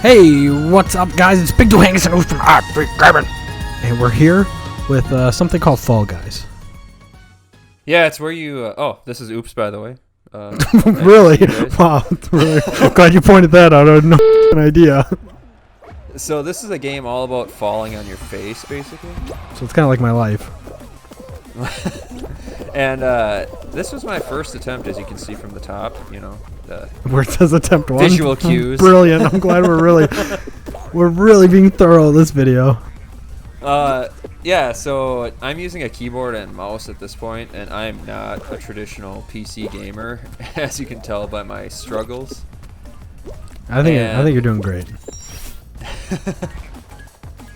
Hey, what's up, guys? It's Big Doohangus and from Big Gaming, and we're here with something called Fall Guys. Yeah, it's where you. This is Oops, by the way. Really? Wow, really. Glad you pointed that out. I had no idea. So this is a game all about falling on your face, basically. So it's kind of like my life. And this was my first attempt, as you can see from the top. You know, the Where it says attempt one. visual cues. Brilliant. I'm glad we're really being thorough this video. Yeah. So I'm using a keyboard and mouse at this point, and I'm not a traditional PC gamer, as you can tell by my struggles. I think you're doing great.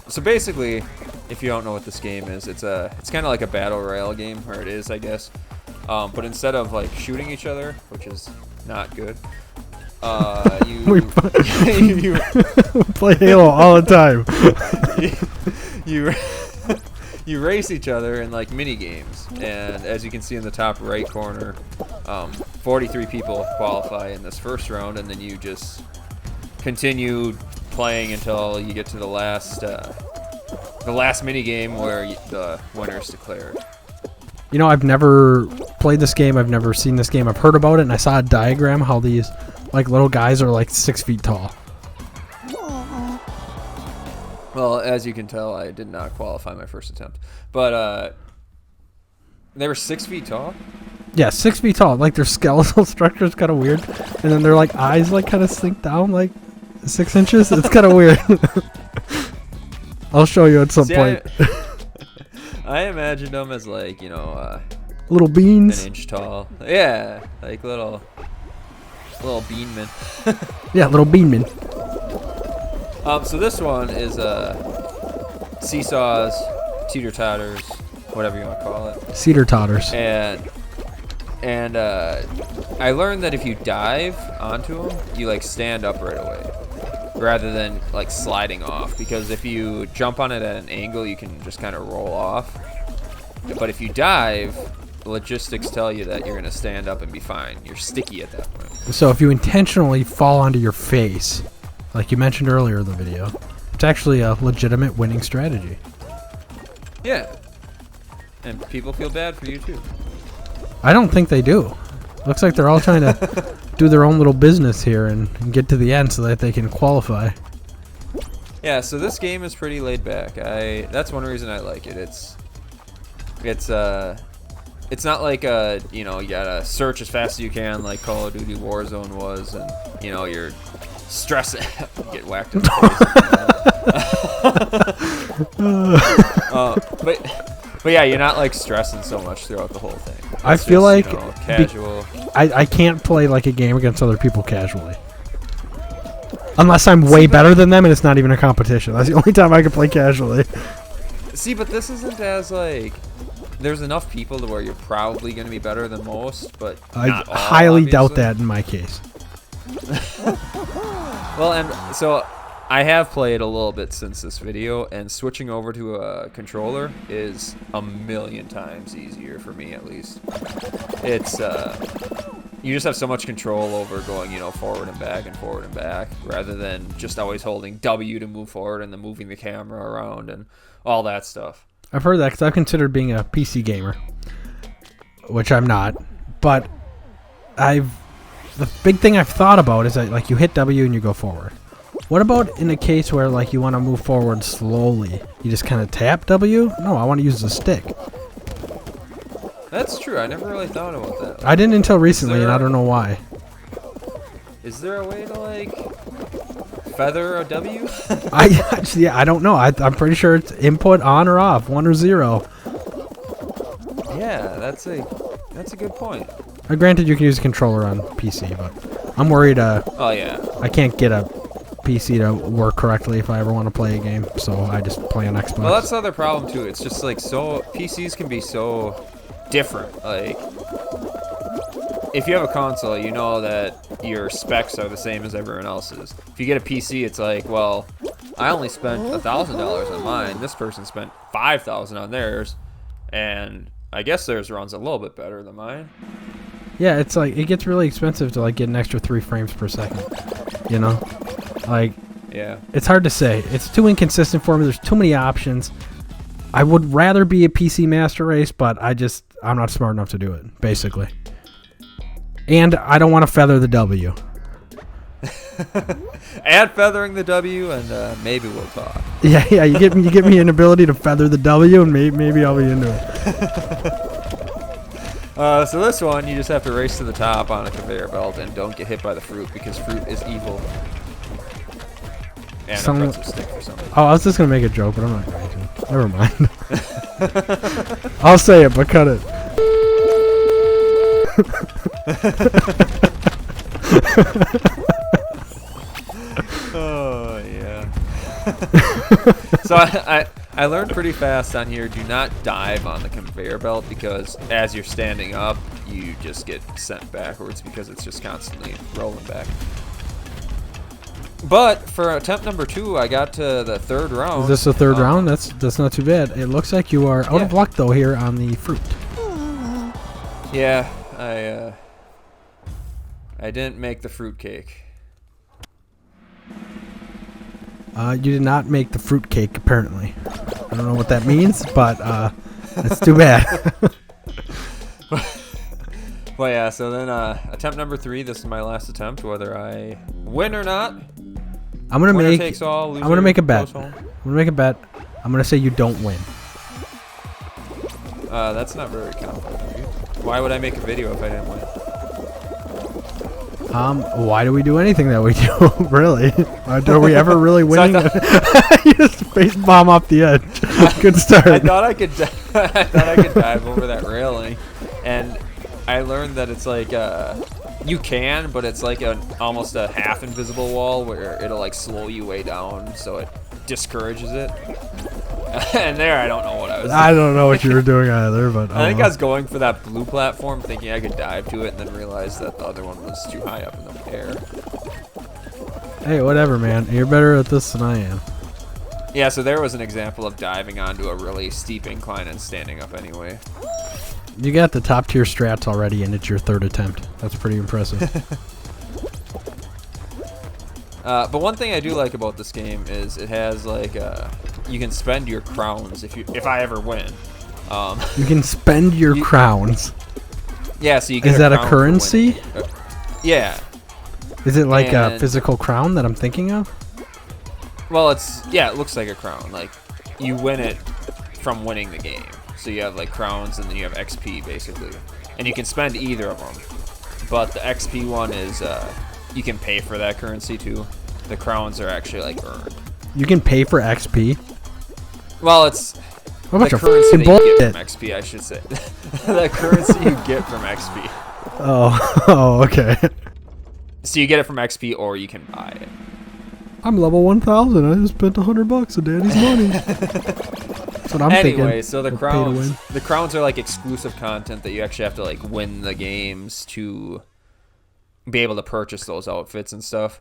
So basically, if you don't know what this game is, it's kind of like a battle royale game, or it is, I guess. But instead of like shooting each other, which is not good, We play Halo all the time. you race each other in like mini games, and as you can see in the top right corner, 43 people qualify in this first round, and then you just continue playing until you get to the last mini game where the winner is declared. You know, I've never played this game. I've never seen this game. I've heard about it, and I saw a diagram how these like little guys are like 6 feet tall. Well, as you can tell, I did not qualify my first attempt, but they were 6 feet tall. Yeah, 6 feet tall. Like their skeletal structure is kind of weird, and then their like eyes like kind of sink down like 6 inches. It's kind of weird. I'll show you at some point. I imagined them as like, little beans. an inch tall. Yeah, like little beanmen. Yeah, little beanmen. So this one is seesaws, teeter-totters, whatever you want to call it. Cedar totters. And I learned that if you dive onto them, you like stand up right away, rather than like sliding off. Because if you jump on it at an angle, you can just kind of roll off. But if you dive, logistics tell you that you're gonna stand up and be fine. You're sticky at that point. So if you intentionally fall onto your face, like you mentioned earlier in the video, it's actually a legitimate winning strategy. Yeah. And people feel bad for you too. I don't think they do. Looks like they're all trying to do their own little business here and get to the end so that they can qualify. Yeah, so this game is pretty laid back. That's one reason I like it. It's not like you gotta search as fast as you can like Call of Duty Warzone was, and you're stressing. Get whacked in the face. But yeah, you're not like stressing so much throughout the whole thing. I feel like casual. I can't play like a game against other people casually. Unless I'm way better than them and it's not even a competition. That's the only time I can play casually. See, but this isn't as like... There's enough people to where you're probably going to be better than most, but I not all, highly doubt obviously. that in my case. Well, and so I have played a little bit since this video, and switching over to a controller is a million times easier for me, at least. It's you just have so much control over going, forward and back, rather than just always holding W to move forward and then moving the camera around and all that stuff. I've heard that because I've considered being a PC gamer, which I'm not. But the big thing I've thought about is that like you hit W and you go forward. What about in a case where like you want to move forward slowly? You just kind of tap W? No, I want to use the stick. That's true. I never really thought about that. I didn't until recently, and I don't know why. Is there a way to like feather a W? I don't know. I'm pretty sure it's input on or off, 1 or 0. Yeah, that's a good point. Granted, you can use a controller on PC, but I'm worried. Oh yeah. I can't get a PC to work correctly if I ever want to play a game, so I just play on Xbox. Well, that's the other problem too. It's just like PCs can be so different. Like, if you have a console, you know that your specs are the same as everyone else's. If you get a PC, it's like, well, I only spent $1,000 on mine. This person spent $5,000 on theirs, and I guess theirs runs a little bit better than mine. Yeah, it's like it gets really expensive to like get an extra 3 frames per second. You know, like Yeah. It's hard to say. It's too inconsistent for me. There's too many options. I would rather be a PC Master Race, but I'm not smart enough to do it, basically. And I don't want to feather the W. Add feathering the W, and maybe we'll talk. Yeah. You give me an ability to feather the W, and maybe I'll be into it. So this one, you just have to race to the top on a conveyor belt, and don't get hit by the fruit because fruit is evil. And a pretzel stick for some reason. Oh, I was just gonna make a joke, but I'm not going to. Never mind. I'll say it, but cut it. Oh yeah. So I learned pretty fast on here. Do not dive on the conveyor belt because as you're standing up, you just get sent backwards because it's just constantly rolling back. But for attempt number 2, I got to the 3rd round. Is this the 3rd round? That's not too bad. It looks like you are out of luck though here on the fruit. Yeah, I didn't make the fruit cake. You did not make the fruit cake apparently. I don't know what that means, but that's too bad. Well, yeah. So then, attempt number 3. This is my last attempt, whether I win or not. I'm gonna Winner make. takes all, loser I'm gonna make a bet. goes home. I'm gonna make a bet. I'm gonna say you don't win. That's not very confident of you. Why would I make a video if I didn't win? Why do we do anything that we do? Really? Are we ever really winning? You just face bomb off the edge. Good start. I thought I could dive over that railing, and I learned that it's like you can, but it's like almost a half invisible wall where it'll like slow you way down, so it discourages it. And there, I don't know what I was doing. I don't know what you were doing either, but I think I was going for that blue platform, thinking I could dive to it, and then realized that the other one was too high up in the air. Hey, whatever, man. You're better at this than I am. Yeah, so there was an example of diving onto a really steep incline and standing up anyway. You got the top tier strats already, and it's your 3rd attempt. That's pretty impressive. But one thing I do like about this game is it has like you can spend your crowns if I ever win. You can spend your crowns. Yeah, so you get. Is that a currency? Yeah. Is it like a physical crown that I'm thinking of? Well, it looks like a crown. Like you win it from winning the game. So you have like crowns and then you have XP basically, and you can spend either of them. But the XP one is you can pay for that currency too. The crowns are actually like earned. You can pay for XP? Well, it's what about the currency that you get from bullshit? XP, I should say. The currency you get from XP. Oh, okay. So you get it from XP or you can buy it. I'm level 1000. I just spent $100 of daddy's money. That's what I'm thinking. Anyway, so the crowns are like exclusive content that you actually have to like win the games to be able to purchase those outfits and stuff.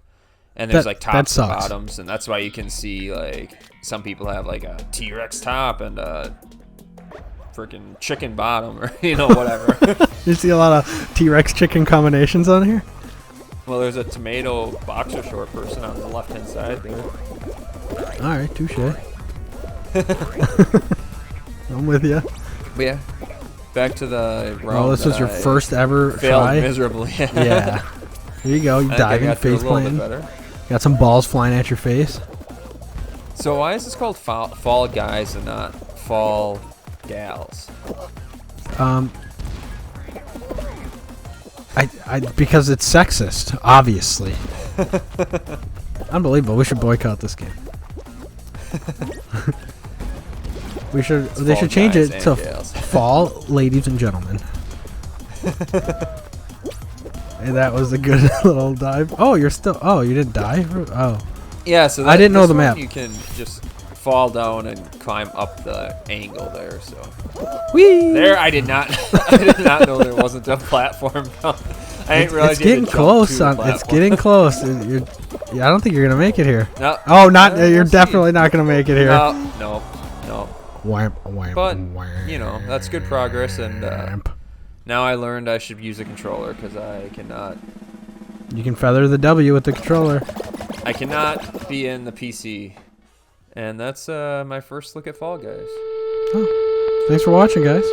And there's like tops and bottoms, and that's why you can see like some people have like a T-Rex top and a freaking chicken bottom, or whatever. You see a lot of T-Rex chicken combinations on here? Well, there's a tomato boxer short person on the left-hand side there. All right, touche. I'm with you. But yeah, back to the round. Oh, this was your first ever failed try? Miserably. Yeah. Here you go. You diving, face planting. Got some balls flying at your face. So why is this called Fall Guys and not Fall Gals? Because it's sexist, obviously. Unbelievable. We should boycott this game. They should change it to Fall Ladies and Gentlemen. And that was a good little dive. Oh, you didn't die? Oh. Yeah, so I didn't know the map. You can just fall down and climb up the angle there, so. Whee! There, I did not know there wasn't a platform. I didn't realize it's getting close. It's getting close. I don't think you're gonna make it here. No. Oh, not. You're definitely not gonna make it here. No. Wham, But wham, that's good progress, and now I learned I should use a controller because I cannot. You can feather the W with the controller. I cannot be in the PC. And that's my first look at Fall Guys. Oh. Thanks for watching, guys.